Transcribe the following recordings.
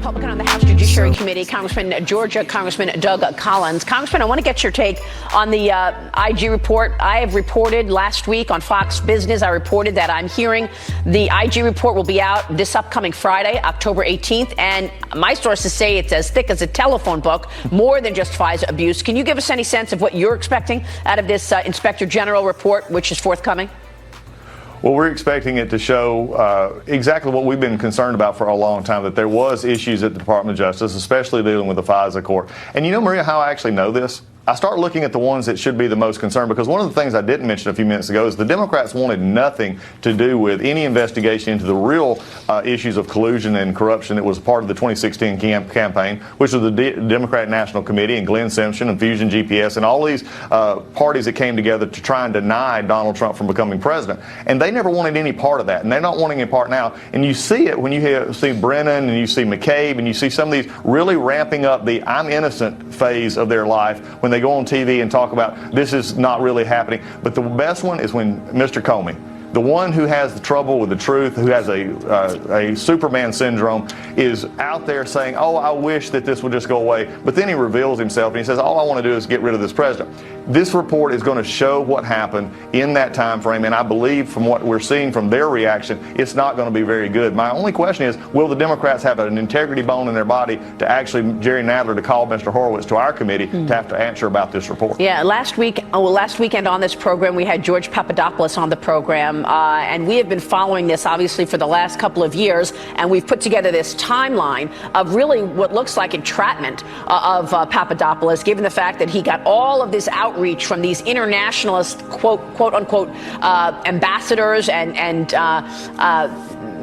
Republican on the House Judiciary Committee, Congressman Doug Collins. Congressman, I want to get your take on the IG report. I have reported last week on Fox Business, I reported that I'm hearing the IG report will be out this upcoming Friday, October 18th. And my sources say it's as thick as a telephone book, more than just FISA abuse. Can you give us any sense of what you're expecting out of this Inspector General report, which is forthcoming? Well, we're expecting it to show exactly what we've been concerned about for a long time, that there was issues at the Department of Justice, especially dealing with the FISA court. And you know, Maria, how I actually know this? I start looking at the ones that should be the most concerned, because one of the things I didn't mention a few minutes ago is the Democrats wanted nothing to do with any investigation into the real issues of collusion and corruption that was part of the 2016 campaign, which was the Democratic National Committee and Glenn Simpson and Fusion GPS and all these parties that came together to try and deny Donald Trump from becoming president. And they never wanted any part of that, and they're not wanting any part now. And you see it when you see Brennan and you see McCabe and you see some of these really ramping up the I'm innocent phase of their life when they go on TV and talk about this is not really happening. But the best one is when Mr. Comey, the one who has the trouble with the truth, who has a Superman syndrome, is out there saying, oh, I wish that this would just go away. But then he reveals himself and he says, all I want to do is get rid of this president. This report is going to show what happened in that time frame, and I believe from what we're seeing from their reaction, it's not going to be very good. My only question is, will the Democrats have an integrity bone in their body to actually, Jerry Nadler, to call Mr. Horowitz to our committee to have to answer about this report? Yeah, last weekend on this program, we had George Papadopoulos on the program, and we have been following this, obviously, for the last couple of years, and we've put together this timeline of really what looks like entrapment of Papadopoulos, given the fact that he got all of this outreach from these internationalist, quote unquote, ambassadors and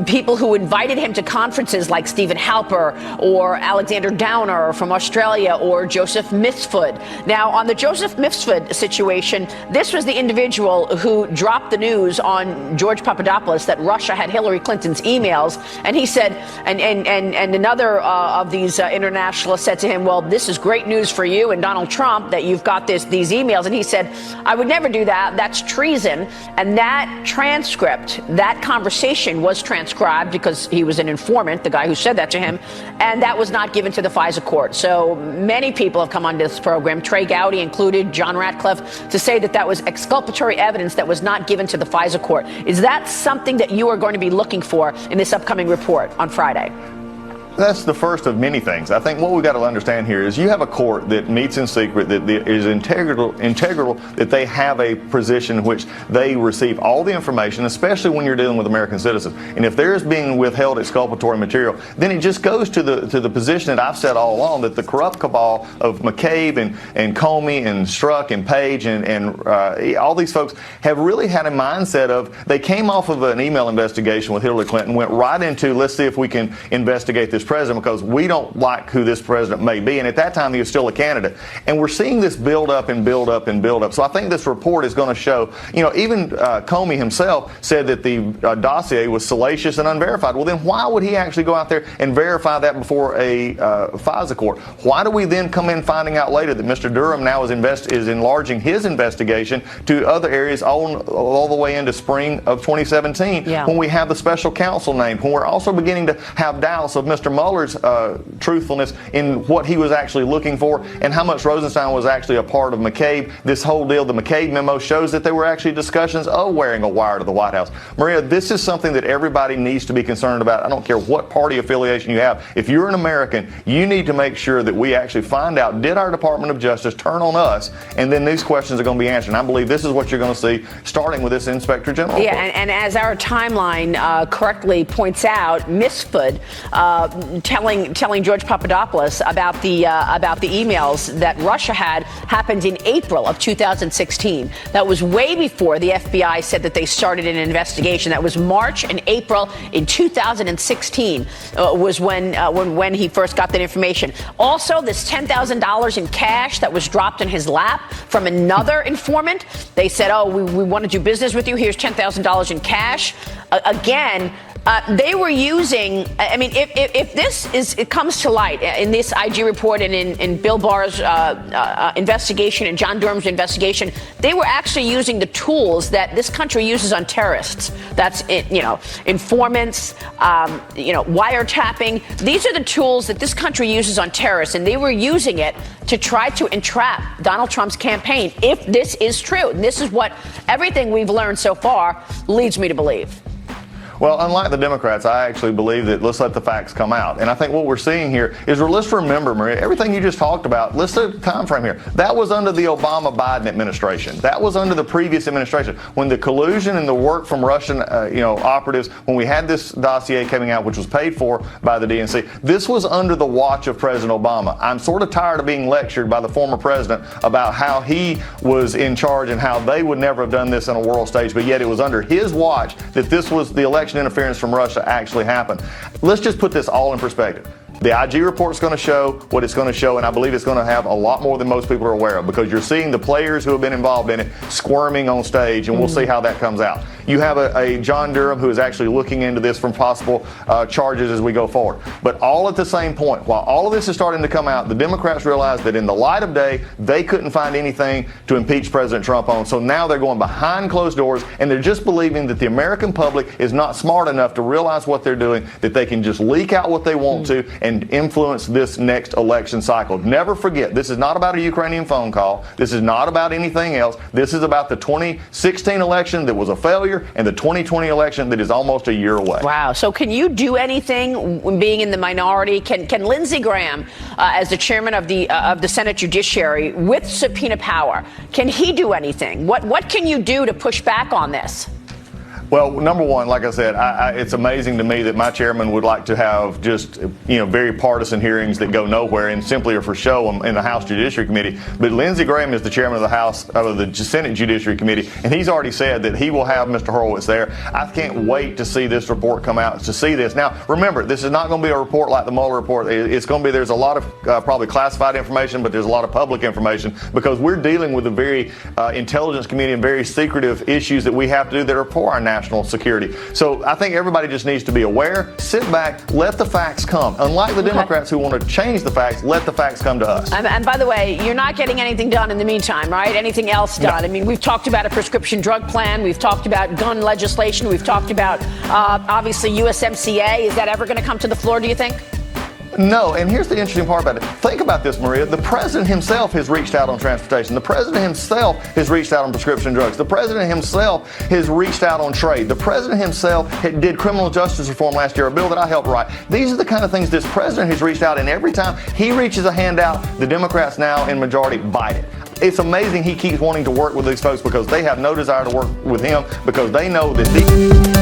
people who invited him to conferences like Stephen Halper or Alexander Downer from Australia or Joseph Mifsud. Now, on the Joseph Mifsud situation, this was the individual who dropped the news on George Papadopoulos that Russia had Hillary Clinton's emails. And he said, and another of these internationalists said to him, well, this is great news for you and Donald Trump that you've got these emails. And he said, I would never do that. That's treason. And that transcript, that conversation was transcribed because he was an informant, the guy who said that to him, and that was not given to the FISA court. So many people have come onto this program, Trey Gowdy included, John Ratcliffe, to say that that was exculpatory evidence that was not given to the FISA court. Is that something that you are going to be looking for in this upcoming report on Friday? That's the first of many things. I think what we've got to understand here is you have a court that meets in secret, that is integral, that they have a position in which they receive all the information, especially when you're dealing with American citizens. And if there is being withheld exculpatory material, then it just goes to the position that I've said all along, that the corrupt cabal of McCabe and Comey and Strzok and Page and all these folks have really had a mindset of, they came off of an email investigation with Hillary Clinton, went right into, let's see if we can investigate this president because we don't like who this president may be. And at that time, he was still a candidate. And we're seeing this build up and build up and build up. So I think this report is going to show, even Comey himself said that the dossier was salacious and unverified. Well, then why would he actually go out there and verify that before a FISA court? Why do we then come in finding out later that Mr. Durham now is enlarging his investigation to other areas all the way into spring of 2017 when we have the special counsel named, when we're also beginning to have doubts of Mr. Mueller's truthfulness in what he was actually looking for and how much Rosenstein was actually a part of McCabe. This whole deal, the McCabe memo, shows that there were actually discussions of wearing a wire to the White House. Maria, this is something that everybody needs to be concerned about. I don't care what party affiliation you have. If you're an American, you need to make sure that we actually find out, did our Department of Justice turn on us? And then these questions are going to be answered. And I believe this is what you're going to see starting with this Inspector General. Yeah, and as our timeline correctly points out, Mifsud telling George Papadopoulos about the emails that Russia had happened in April of 2016. That was way before the FBI said that they started an investigation. That was March and April in 2016 was when he first got that information. Also, this $10,000 in cash that was dropped in his lap from another informant. They said, oh, we want to do business with you. Here's $10,000 in cash. Again, They were using, I mean, if it comes to light in this IG report and in Bill Barr's investigation and John Durham's investigation, they were actually using the tools that this country uses on terrorists. That's, informants, wiretapping. These are the tools that this country uses on terrorists, and they were using it to try to entrap Donald Trump's campaign, if this is true. And this is what everything we've learned so far leads me to believe. Well, unlike the Democrats, I actually believe that let's let the facts come out. And I think what we're seeing here is, let's remember, Maria, everything you just talked about, let's set a time frame here. That was under the Obama-Biden administration. That was under the previous administration. When the collusion and the work from Russian, operatives, when we had this dossier coming out, which was paid for by the DNC, this was under the watch of President Obama. I'm sort of tired of being lectured by the former president about how he was in charge and how they would never have done this on a world stage, but yet it was under his watch that this was the election interference from Russia actually happened. Let's just put this all in perspective. The IG report is going to show what it's going to show, and I believe it's going to have a lot more than most people are aware of, because you're seeing the players who have been involved in it squirming on stage, and we'll see how that comes out. You have a John Durham who is actually looking into this from possible charges as we go forward. But all at the same point, while all of this is starting to come out, the Democrats realized that in the light of day, they couldn't find anything to impeach President Trump on. So now they're going behind closed doors, and they're just believing that the American public is not smart enough to realize what they're doing, that they can just leak out what they want to and influence this next election cycle. Never forget, this is not about a Ukrainian phone call. This is not about anything else. This is about the 2016 election that was a failure and the 2020 election that is almost a year away. Wow. So can you do anything when being in the minority? Can Lindsey Graham, as the chairman of the Senate Judiciary with subpoena power, can he do anything? What can you do to push back on this? Well, number one, like I said, it's amazing to me that my chairman would like to have just, very partisan hearings that go nowhere and simply are for show in the House Judiciary Committee. But Lindsey Graham is the chairman of the Senate Judiciary Committee, and he's already said that he will have Mr. Horowitz there. I can't wait to see this report come out, to see this. Now, remember, this is not going to be a report like the Mueller report. It's going to be, there's a lot of probably classified information, but there's a lot of public information, because we're dealing with a very intelligence community and very secretive issues that we have to do that are for our national security. So I think everybody just needs to be aware, sit back, let the facts come. Unlike the Democrats who want to change the facts, let the facts come to us. And by the way, you're not getting anything done in the meantime, right? Anything else done? No. I mean, we've talked about a prescription drug plan. We've talked about gun legislation. We've talked about, obviously, USMCA. Is that ever going to come to the floor, do you think? No, and here's the interesting part about it. Think about this, Maria. The president himself has reached out on transportation. The president himself has reached out on prescription drugs. The president himself has reached out on trade. The president himself did criminal justice reform last year, a bill that I helped write. These are the kind of things this president has reached out, and every time he reaches a hand out, the Democrats now in majority bite it. It's amazing he keeps wanting to work with these folks, because they have no desire to work with him, because they know that these